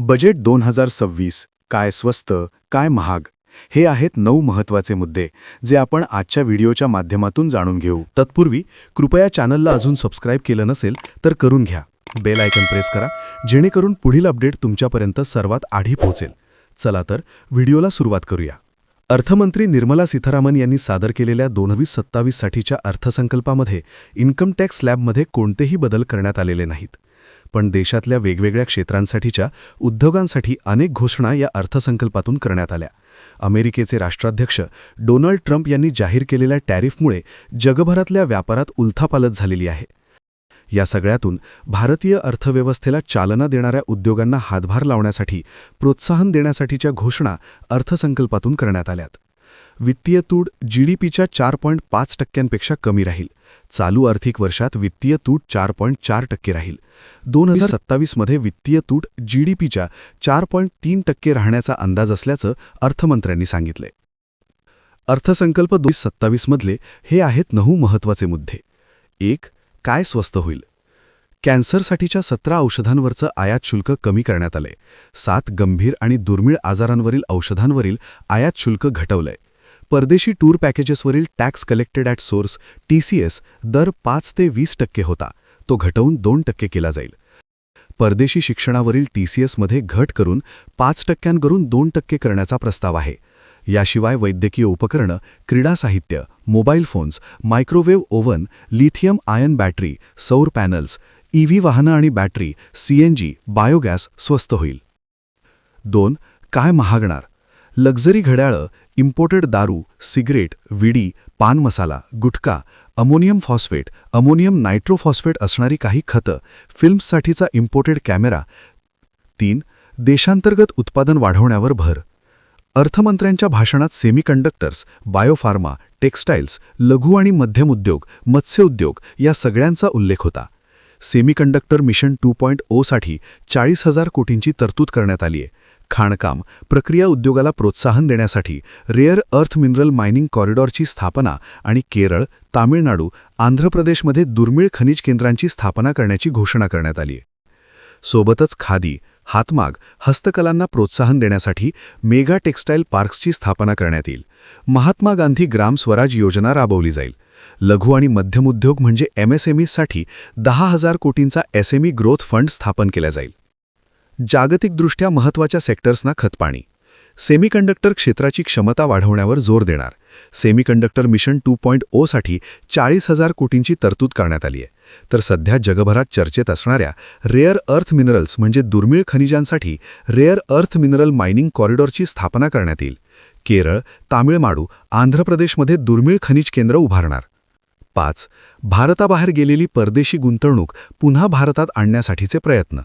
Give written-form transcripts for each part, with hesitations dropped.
Budget 2026 काय स्वस्त, काय महाग हे आहेत 9 महत्त्वाचे मुद्दे जे आपण आजच्या व्हिडिओच्या माध्यमातून जाणून घेऊ. तत्पूर्वी कृपया चॅनलला अजून सबस्क्राईब केलं नसेल तर करून घ्या. बेल आयकन प्रेस करा जेणेकरून पुढील अपडेट तुमच्यापर्यंत सर्वात आधी पोहोचेल. चला तर व्हिडिओला सुरुवात करूया. अर्थमंत्री निर्मला सीतारामन यांनी सादर केलेल्या 2027 साठीच्या अर्थसंकल्पामध्ये इन्कम टॅक्स स्लॅबमध्ये कोणतेही बदल करण्यात आलेले नाहीत. पण देशातल्या वेगवेगळ्या क्षेत्रांसाठीच्या उद्योगांसाठी अनेक घोषणा या अर्थसंकल्पातून करण्यात आल्या. अमेरिकेचे राष्ट्राध्यक्ष डोनाल्ड ट्रम्प यांनी जाहीर केलेल्या टॅरिफमुळे जगभरातल्या व्यापारात उलथापालथ झालेली आहे. या सगळ्यातून भारतीय अर्थव्यवस्थेला चालना देणाऱ्या उद्योगांना हातभार लावण्यासाठी प्रोत्साहन देण्यासाठीच्या घोषणा अर्थसंकल्पातून करण्यात आल्यात. वित्तीय तूट जीडीपीच्या 4.5% कमी राहील. चालू आर्थिक वर्षात वित्तीय तूट 4.4% राहील. 2027 मध्ये वित्तीय तूट जीडीपीच्या 4.3% राहण्याचा अंदाज असल्याचं अर्थमंत्र्यांनी सांगितले. अर्थसंकल्प 2027 मधले हे आहेत 9 महत्त्वाचे मुद्दे. 1. काय स्वस्त होईल? कॅन्सरसाठीच्या 17 औषधांवरचं आयात शुल्क कमी करण्यात आलंय. 7 गंभीर आणि दुर्मिळ आजारांवरील औषधांवरील आयात शुल्क घटवलंय. परदेशी टूर पॅकेजेसवरील tax collected at source TCS दर 5 ते 20% होता, तो घटवून 2% केला जाईल. परदेशी शिक्षणावरील TCSमध्ये घट करून 5% करून 2% करण्याचा प्रस्ताव आहे. याशिवाय वैद्यकीय उपकरणं, क्रीडा साहित्य, mobile phones, microwave oven, lithium ion battery, सौर पॅनल्स, EV वाहनं आणि बॅटरी, CNG, बायोगॅस स्वस्त होईल. 2. काय महागणार? लक्झरी घड्याळं, इम्पोर्टेड दारू, सिगरेट, विडी, पान मसाला, गुटखा, अमोनियम फॉस्फेट, अमोनियम नायट्रोफॉस्फेट असणारी काही खतं, फिल्म्ससाठीचा इम्पोर्टेड कॅमेरा. 3. देशांतर्गत उत्पादन वाढवण्यावर भर. अर्थमंत्र्यांच्या भाषणात सेमीकंडक्टर्स, बायोफार्मा, टेक्स्टाईल्स, लघु आणि मध्यम उद्योग, मत्स्य उद्योग या सगळ्यांचा उल्लेख होता. सेमीकंडक्टर मिशन 2.0 साठी 40,000 कोटींची तरतूद करण्यात आली आहे. खाणकाम, प्रक्रिया उद्योगाला प्रोत्साहन देण्यासाठी रेअर अर्थ मिनरल मायनिंग कॉरिडॉरची स्थापना आणि केरळ, तामिळनाडू, आंध्र प्रदेशमध्ये दुर्मिळ खनिज केंद्रांची स्थापना करण्याची घोषणा करण्यात आली आहे. सोबतच खादी, हातमाग, हस्तकलांना प्रोत्साहन देण्यासाठी मेगा टेक्स्टाईल पार्क्सची स्थापना करण्यात येईल. महात्मा गांधी ग्राम स्वराज योजना राबवली जाईल. लघु आणि मध्यम उद्योग म्हणजे MSMEसाठी 10,000 कोटींचा SME ग्रोथ फंड स्थापन केला जाईल. जागतिकदृष्ट्या महत्त्वाच्या सेक्टर्सना खतपाणी. सेमीकंडक्टर क्षेत्राची क्षमता वाढवण्यावर जोर देणार. सेमीकंडक्टर मिशन 2.0 साठी 40,000 कोटींची तरतूद करण्यात आली आहे. तर सध्या जगभरात चर्चेत असणाऱ्या रेअर अर्थ मिनरल्स म्हणजे दुर्मिळ खनिजांसाठी रेअर अर्थ मिनरल मायनिंग कॉरिडॉरची स्थापना करण्यात येईल. केरळ, तामिळनाडू, आंध्र प्रदेशमध्ये दुर्मिळ खनिज केंद्र उभारणार. 5. भारताबाहेर गेलेली परदेशी गुंतवणूक पुन्हा भारतात आणण्यासाठीचे प्रयत्न.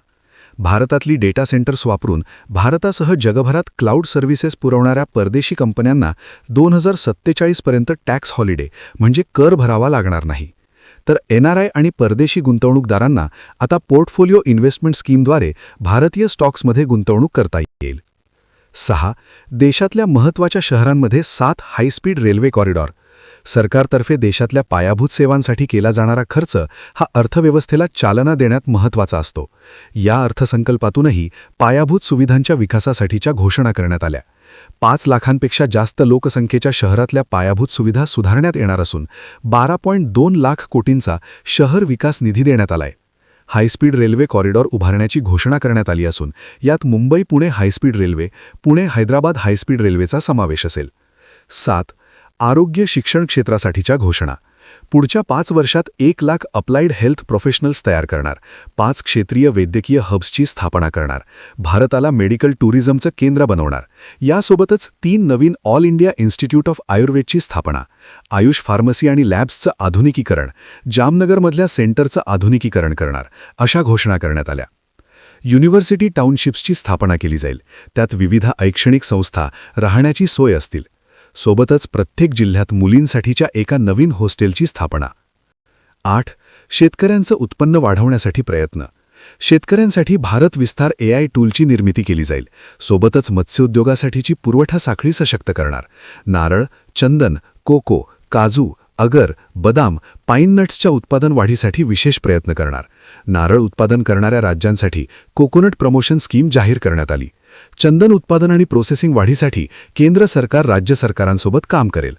भारतातली डेटा सेंटर्स वापरून भारतासह जगभरात क्लाउड सर्व्हिसेस पुरवणाऱ्या परदेशी कंपन्यांना 2047 पर्यंत टॅक्स हॉलिडे म्हणजे कर भरावा लागणार नाही. तर NRI आणि परदेशी गुंतवणूकदारांना आता पोर्टफोलिओ इन्व्हेस्टमेंट स्कीमद्वारे भारतीय स्टॉक्समध्ये गुंतवणूक करता येईल. 6. देशातल्या महत्त्वाच्या शहरांमध्ये 7 हायस्पीड रेल्वे कॉरिडॉर. सरकारतर्फे देशातल्या पायाभूत सेवांसाठी केला जाणारा खर्च हा अर्थव्यवस्थेला चालना देण्यात महत्त्वाचा असतो. या अर्थसंकल्पातूनही पायाभूत सुविधांच्या विकासासाठीच्या घोषणा करण्यात आल्या. 5 लाखांपेक्षा जास्त लोकसंख्येच्या शहरातल्या पायाभूत सुविधा सुधारण्यात येणार असून 12.2 लाख कोटींचा शहर विकास निधी देण्यात आलाय. हायस्पीड रेल्वे कॉरिडॉर उभारण्याची घोषणा करण्यात आली असून यात मुंबई-पुणे हायस्पीड रेल्वे, पुणे-हैदराबाद हायस्पीड रेल्वेचा समावेश असेल. 7. आरोग्य शिक्षण क्षेत्रासाठीच्या घोषणा. पुढच्या 5 वर्षात 1 लाख अप्लाइड हेल्थ प्रोफेशनल्स तयार करणार. 5 क्षेत्रीय वैद्यकीय हब्सची स्थापना करणार. भारताला मेडिकल टुरिझमचं केंद्र बनवणार. यासोबतच 3 नवीन ऑल इंडिया इन्स्टिट्यूट ऑफ आयुर्वेदची स्थापना. आयुष फार्मसी आणि लॅब्सचं आधुनिकीकरण. जामनगरमधल्या सेंटरचं आधुनिकीकरण करणार. अशा घोषणा करण्यात आल्या. युनिव्हर्सिटी टाउनशिप्सची स्थापना केली जाईल. त्यात विविध शैक्षणिक संस्था, राहण्याची सोय असतील. सोबतच प्रत्येक जिल्ह्यात मुलींसाठीच्या एका नवीन हॉस्टेलची स्थापना. 8. शेतकऱ्यांचं उत्पन्न वाढवण्यासाठी प्रयत्न. शेतकऱ्यांसाठी भारत विस्तार AI टूलची निर्मिती केली जाईल. सोबतच मत्स्योद्योगासाठीची पुरवठा साखळी सशक्त करणार. नारळ, चंदन, कोको, काजू, अगर, बदाम, पाईन नट्सच्या उत्पादन वाढीसाठी विशेष प्रयत्न करणार. नारळ उत्पादन करणाऱ्या राज्यांसाठी कोकोनट प्रमोशन स्कीम जाहीर करण्यात आली. चंदन उत्पादन आणि प्रोसेसिंग वाढीसाठी केंद्र सरकार राज्य सरकारांसोबत काम करेल.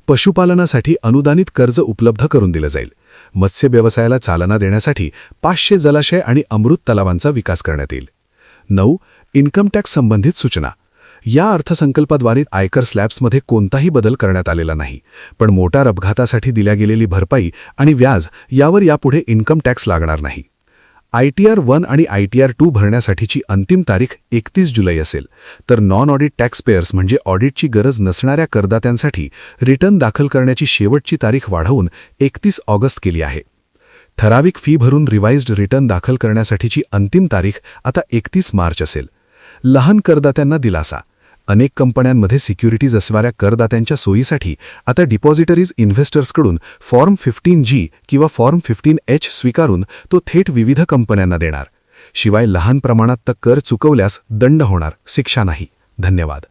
पशुपालनासाठी अनुदानित कर्ज उपलब्ध करून दिलं जाईल. मत्स्य व्यवसायाला चालना देण्यासाठी 500 जलाशय आणि अमृत तलावांचा विकास करण्यात येईल. 9. इन्कम टॅक्स संबंधित सूचना. या अर्थसंकल्पाद्वारे आयकर स्लॅब्समध्ये कोणताही बदल करण्यात आलेला नाही, पण मोटार अपघातासाठी दिल्या गेलेली भरपाई आणि व्याज यावर यापुढे इन्कम टॅक्स लागणार नाही. ITR 1 आणि ITR 2 भरण्यासाठीची अंतिम तारीख 31 जुलै असेल, तर नॉन ऑडिट टॅक्स पेयर्स म्हणजे ऑडिटची गरज नसणाऱ्या करदात्यांसाठी रिटर्न दाखल करण्याची शेवटची तारीख वाढवून 31 ऑगस्ट केली आहे. ठराविक फी भरून रिवाइज्ड रिटर्न दाखल करण्यासाठीची अंतिम तारीख आता 31 मार्च असेल. लहान करदात्यांना दिलासा. अनेक कंपन्यांमध्ये सिक्युरिटीज असणाऱ्या करदात्यांच्या सोयीसाठी आता डिपॉझिटरीज इन्व्हेस्टर्सकडून फॉर्म 15G किंवा फॉर्म 15H स्वीकारून तो थेट विविध कंपन्यांना देणार. शिवाय लहान प्रमाणात कर चुकवल्यास दंड होणार, शिक्षा नाही. धन्यवाद.